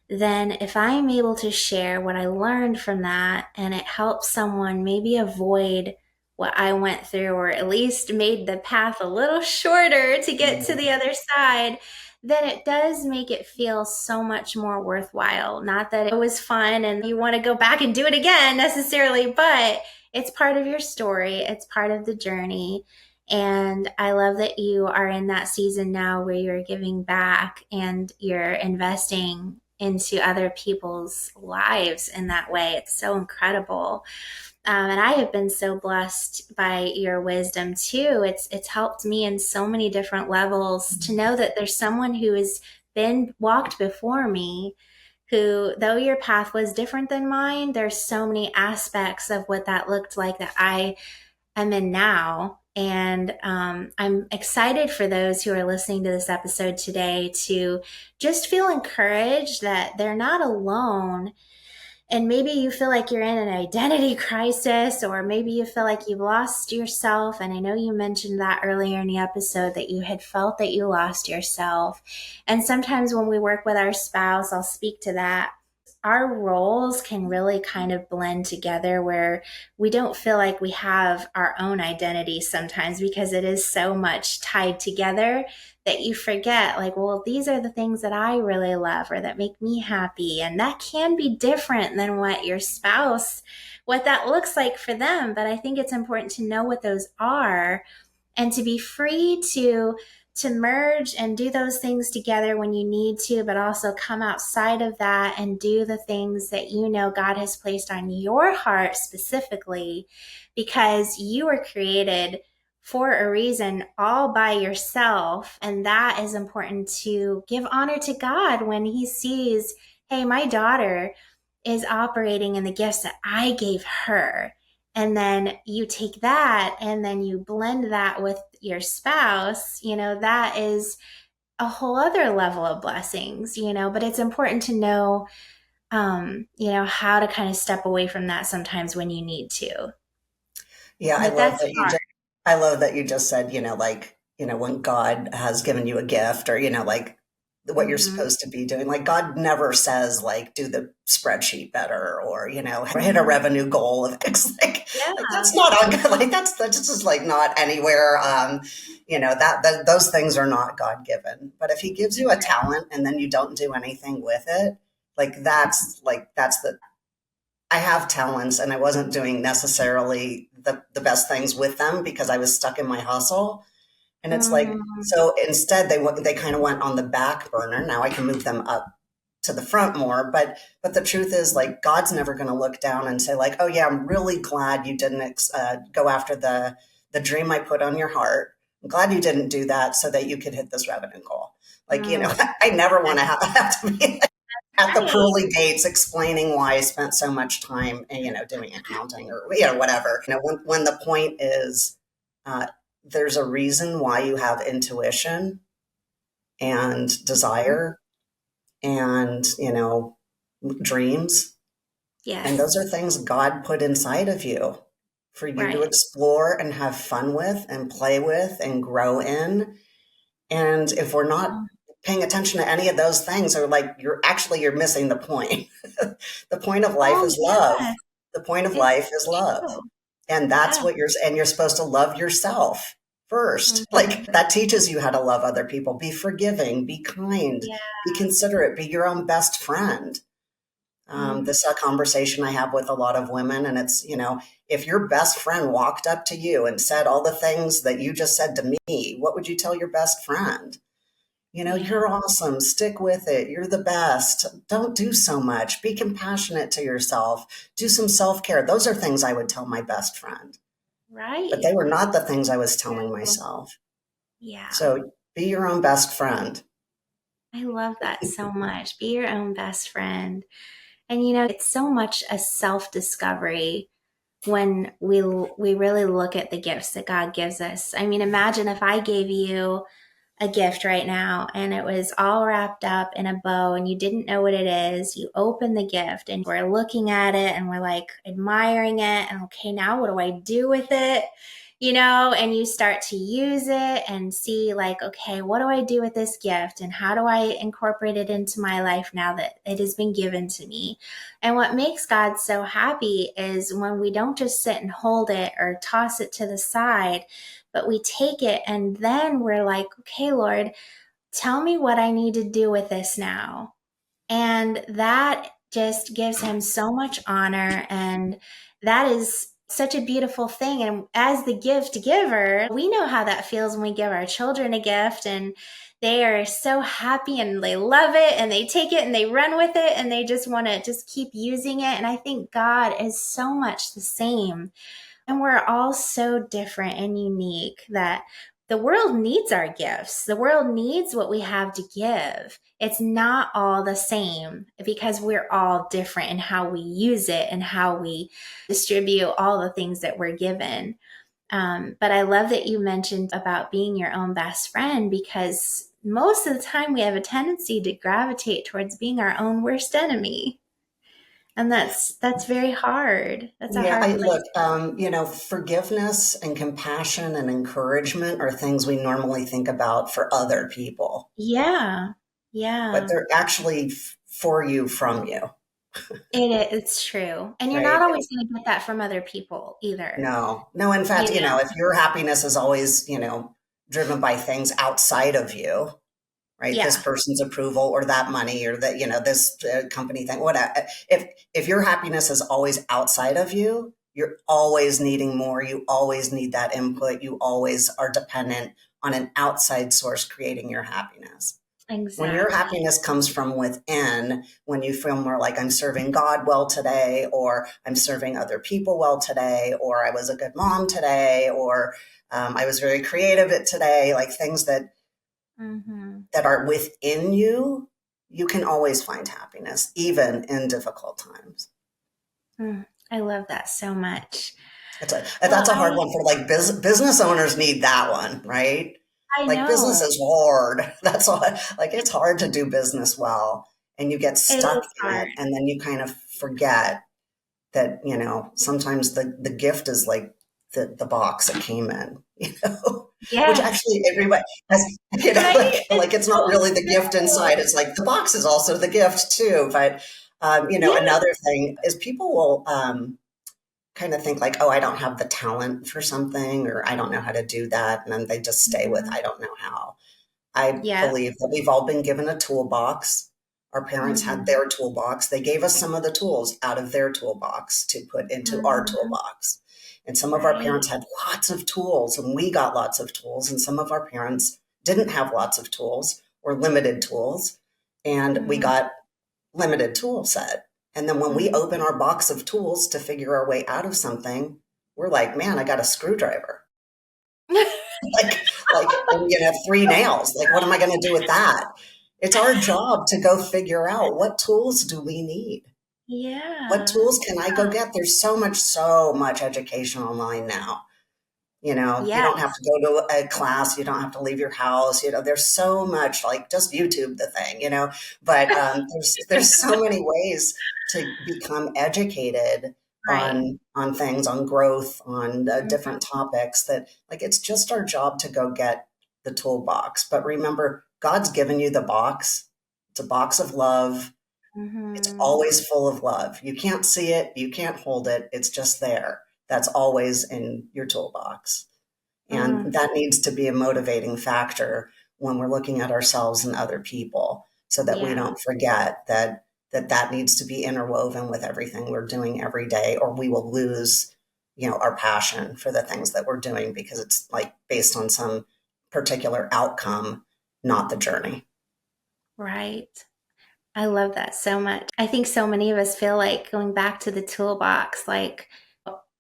then if I'm able to share what I learned from that and it helps someone maybe avoid what I went through, or at least made the path a little shorter to get to the other side, then it does make it feel so much more worthwhile. Not that it was fun and you want to go back and do it again necessarily, but it's part of your story, it's part of the journey. And I love that you are in that season now where you're giving back and you're investing into other people's lives in that way. It's so incredible. And I have been so blessed by your wisdom too. It's helped me in so many different levels to know that there's someone who has been walked before me who, though your path was different than mine, there's so many aspects of what that looked like that I am in now. And I'm excited for those who are listening to this episode today to just feel encouraged that they're not alone. And maybe you feel like you're in an identity crisis, or maybe you feel like you've lost yourself. And I know you mentioned that earlier in the episode that you had felt that you lost yourself. And sometimes when we work with our spouse, I'll speak to that. our roles can really kind of blend together where we don't feel like we have our own identity sometimes because it is so much tied together that you forget, like, well, these are the things that I really love or that make me happy. And that can be different than what your spouse, what that looks like for them. But I think it's important to know what those are and to be free to merge and do those things together when you need to, but also come outside of that and do the things that you know God has placed on your heart specifically, because you were created for a reason all by yourself. And that is important to give honor to God when he sees, hey, my daughter is operating in the gifts that I gave her. And then you take that and then you blend that with your spouse, that is a whole other level of blessings, but it's important to know, how to kind of step away from that sometimes when you need to. Yeah, But that's hard. I love that you just said, when God has given you a gift or, like what you're Mm-hmm. supposed to be doing. Like God never says like do the spreadsheet better or, hit a Mm-hmm. revenue goal of X. Like Yeah. that's not on like that's just like not anywhere. Those things are not God given. But if he gives you a talent and then you don't do anything with it, that's the I have talents and I wasn't doing necessarily the best things with them because I was stuck in my hustle. And it's like, Mm-hmm. so instead they kind of went on the back burner. Now I can move them up to the front more. But the truth is like, God's never going to look down and say like, oh yeah, I'm really glad you didn't go after the dream I put on your heart. I'm glad you didn't do that so that you could hit this revenue goal. Like, Mm, I never want to have to be at the right. pearly gates explaining why I spent so much time, doing accounting or, whatever. When the point is, there's a reason why you have intuition and desire and, dreams. And Yes. those are things God put inside of you for you to Right. explore and have fun with and play with and grow in. And if we're not paying attention to any of those things, or like you're missing the point. The point of life Oh, is love. yeah. The point of It's life is love. true. And Yeah. and you're supposed to love yourself first. Mhm. Like that teaches you how to love other people, be forgiving, be kind, Yeah. be considerate, be your own best friend. Mm. This is a conversation I have with a lot of women, and it's, if your best friend walked up to you and said all the things that you just said to me, what would you tell your best friend? Yeah. You're awesome. Stick with it. You're the best. Don't do so much. Be compassionate to yourself. Do some self care. Those are things I would tell my best friend, but Right. they were not the things I was telling True. myself. Yeah. So be your own best friend. I love that so much. Be your own best friend. And it's so much a self-discovery when we really look at the gifts that God gives us. I mean, imagine if I gave you a gift right now and it was all wrapped up in a bow and you didn't know what it is. You open the gift and we're looking at it and we're like admiring it, and okay, now what do I do with it? And you start to use it and see like, okay, what do I do with this gift and how do I incorporate it into my life now that it has been given to me? And what makes God so happy is when we don't just sit and hold it or toss it to the side, but we take it and then we're like, okay, Lord, tell me what I need to do with this now. And that just gives him so much honor. And that is such a beautiful thing. And as the gift giver, we know how that feels when we give our children a gift and they are so happy and they love it and they take it and they run with it and they just want to just keep using it. And I think God is so much the same. And we're all so different and unique that the world needs our gifts. The world needs what we have to give. It's not all the same because we're all different in how we use it and how we distribute all the things that we're given. But I love that you mentioned about being your own best friend, because most of the time we have a tendency to gravitate towards being our own worst enemy. And that's very hard. That's a Yeah, hard I place. look, forgiveness and compassion and encouragement are things we normally think about for other people, Yeah. but Yeah. they're actually for you, from you. It's true. And you're not right? always going to get that from other people either. No, no, in fact, You know? if your happiness is always, driven by things outside of you, right? This Yeah, person's approval or that money or that, this company thing, whatever. If your happiness is always outside of you, you're always needing more. You always need that input. You always are dependent on an outside source creating your happiness. When your exactly. happiness comes from within, when you feel more like I'm serving God well today, or I'm serving other people well today, or I was a good mom today, or I was very creative at today, like things Mm-hmm. that are within you, you can always find happiness, even in difficult times. I love that so much. Well, That's a hard one for like business owners need that one, right? I Like business know is hard. That's all. Like it's hard to do business well, and you get it stuck is in hard. it, and then you kind of forget that sometimes the gift is like the box it came in, which Yes, actually everybody has, right? like It's it's not so really the gift true. inside. It's like the box is also the gift too. But Yeah. another thing is people will kind of think like, oh, I don't have the talent for something, or I don't know how to do that, and then they just stay with Mhm. I don't know how. I Yeah. believe that we've all been given a toolbox. Our parents had Mhm. their toolbox. They gave us some of the tools out of their toolbox to put into our Mhm. toolbox. And some of our Right. parents had lots of tools, and we got lots of tools. And some of our parents didn't have lots of tools or limited tools, and we Mhm. got limited tool set. And then when we Mhm. open our box of tools to figure our way out of something, we're like, man, I got a screwdriver. And three nails. Like, what am I going to do with that? It's our job to go figure out what tools do we need? What Yeah. tools can I go get? There's so much education online now. You Yeah. don't have to go to a class. You don't have to leave your house. There's so much, like just YouTube the thing, but there's so many ways to become educated Right. on things, on growth, on Mhm. different topics that like it's just our job to go get the toolbox. But remember, God's given you the box. It's a box of love. It's Mhm. always full of love. You can't see it, you can't hold it. It's just there. That's always in your toolbox. And Mm. that needs to be a motivating factor when we're looking at ourselves and other people so that we Yeah. don't forget that needs to be interwoven with everything we're doing every day, or we will lose, our passion for the things that we're doing because it's like based on some particular outcome, not the journey. Right. I love that so much. I think so many of us feel like going back to the toolbox, like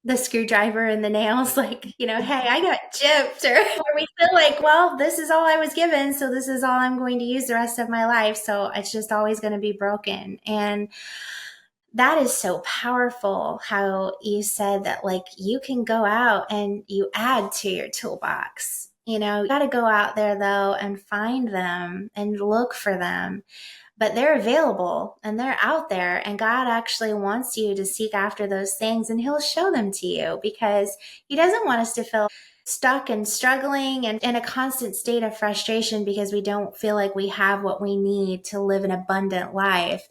the screwdriver and the nails, like, hey, I got chipped, or we feel like, well, this is all I was given, so this is all I'm going to use the rest of my life. So it's just always going to be broken. And that is so powerful how you said that, like, you can go out and you add to your toolbox. You got to go out there though and find them and look for them, but they're available and they're out there, and God actually wants you to seek after those things, and he'll show them to you because he doesn't want us to feel stuck and struggling and in a constant state of frustration because we don't feel like we have what we need to live an abundant life.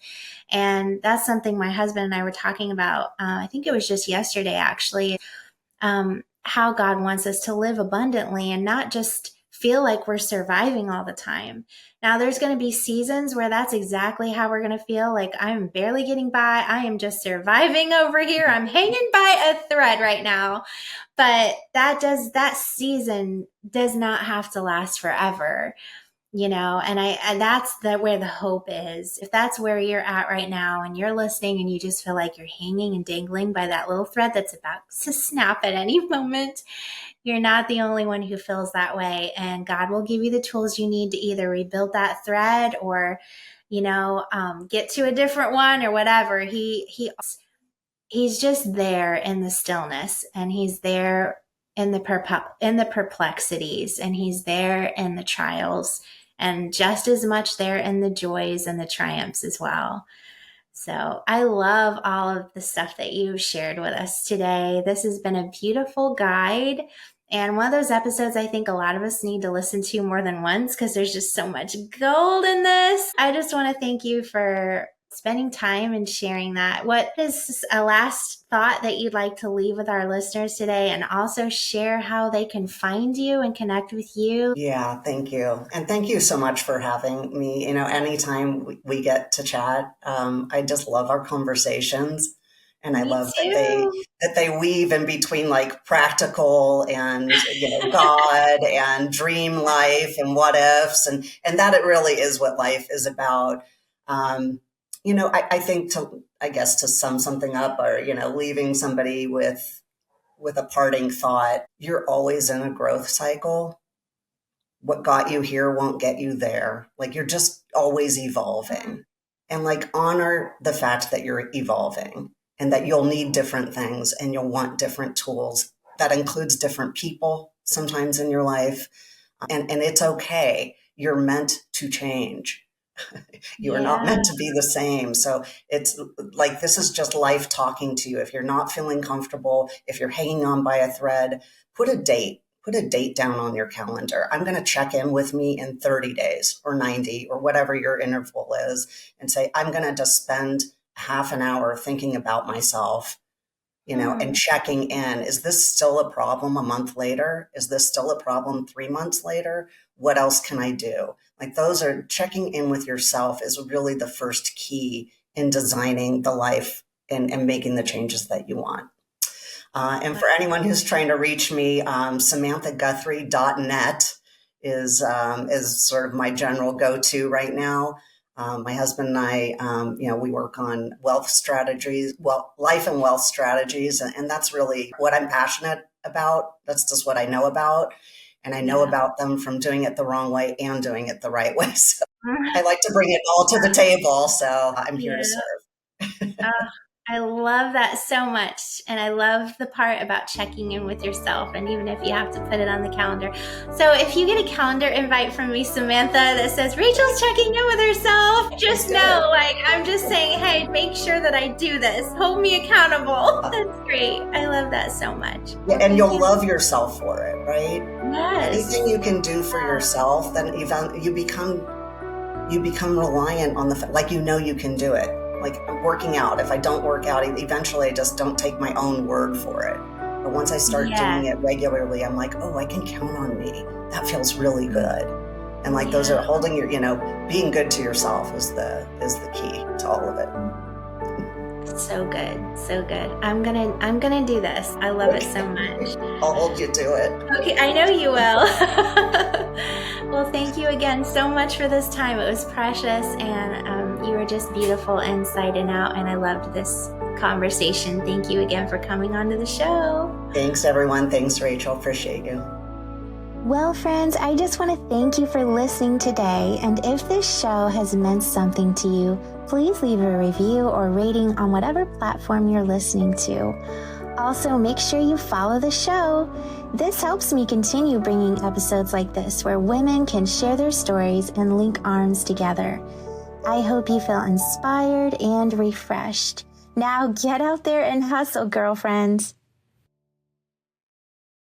And that's something my husband and I were talking about. I think it was just yesterday, actually, how God wants us to live abundantly and not just feel like we're surviving all the time. Now, there's going to be seasons where that's exactly how we're going to feel, like I'm barely getting by. I am just surviving over here. I'm hanging by a thread right now. But that season does not have to last forever. And that's where the hope is. If that's where you're at right now and you're listening and you just feel like you're hanging and dangling by that little thread that's about to snap at any moment, you're not the only one who feels that way. And God will give you the tools you need to either rebuild that thread or get to a different one or whatever. He's just there in the stillness, and he's there in the perplexities, and he's there in the trials, and just as much there in the joys and the triumphs as well. So I love all of the stuff that you shared with us today. This has been a beautiful guide. And one of those episodes I think a lot of us need to listen to more than once because there's just so much gold in this. I just want to thank you for spending time and sharing that. What is a last thought that you'd like to leave with our listeners today, and also share how they can find you and connect with you? Yeah, thank you. And thank you so much for having me. Anytime we get to chat, I just love our conversations. And I Me love too. that they weave in between like practical and, God and dream life and what ifs, and that it really is what life is about. I think to sum something up, or, leaving somebody with a parting thought, you're always in a growth cycle. What got you here won't get you there. Like, you're just always evolving, and like, honor the fact that you're evolving and that you'll need different things and you'll want different tools. That includes different people sometimes in your life. And it's okay. You're meant to change. You are not Yeah. meant to be the same. So it's like, this is just life talking to you. If you're not feeling comfortable, if you're hanging on by a thread, put a date down on your calendar. I'm going to check in with me in 30 days or 90 or whatever your interval is, and say, I'm going to just spend half an hour thinking about myself, and checking in. Is this still a problem a month later? Is this still a problem 3 months later? What else can I do? Like, those are, checking in with yourself is really the first key in designing the life and making the changes that you want. And for anyone who's trying to reach me, SamanthaGuthrie.net is sort of my general go-to right now. My husband and I, we work on life and wealth strategies. And that's really what I'm passionate about. That's just what I know about. And I know about them from doing it the wrong way and doing it the right way. So I like to bring it all to the table. So I'm here to serve. I love that so much. And I love the part about checking in with yourself, and even if you have to put it on the calendar. So if you get a calendar invite from me, Samantha, that says Rachel's checking in with herself, just know, like, I'm just saying, hey, make sure that I do this. Hold me accountable. That's great. I love that so much. Yeah, and you'll love yourself for it, right? Yes. Anything you can do for yourself, then you become reliant on like, you can do it. Like, working out. If I don't work out, eventually I just don't take my own word for it. But once I start doing it regularly, I'm like, oh, I can count on me. That feels really good. And like, those are holding your, being good to yourself is the key to all of it. So good. So good. I'm gonna do this. I love it so much. I'll hold you to it. Okay, I know you will. Well, thank you again so much for this time. It was precious, and you were just beautiful inside and out, and I loved this conversation. Thank you again for coming onto the show. Thanks, everyone. Thanks, Rachel. Appreciate you. Well, friends, I just want to thank you for listening today. And if this show has meant something to you, please leave a review or rating on whatever platform you're listening to. Also, make sure you follow the show. This helps me continue bringing episodes like this where women can share their stories and link arms together. I hope you feel inspired and refreshed. Now get out there and hustle, girlfriends.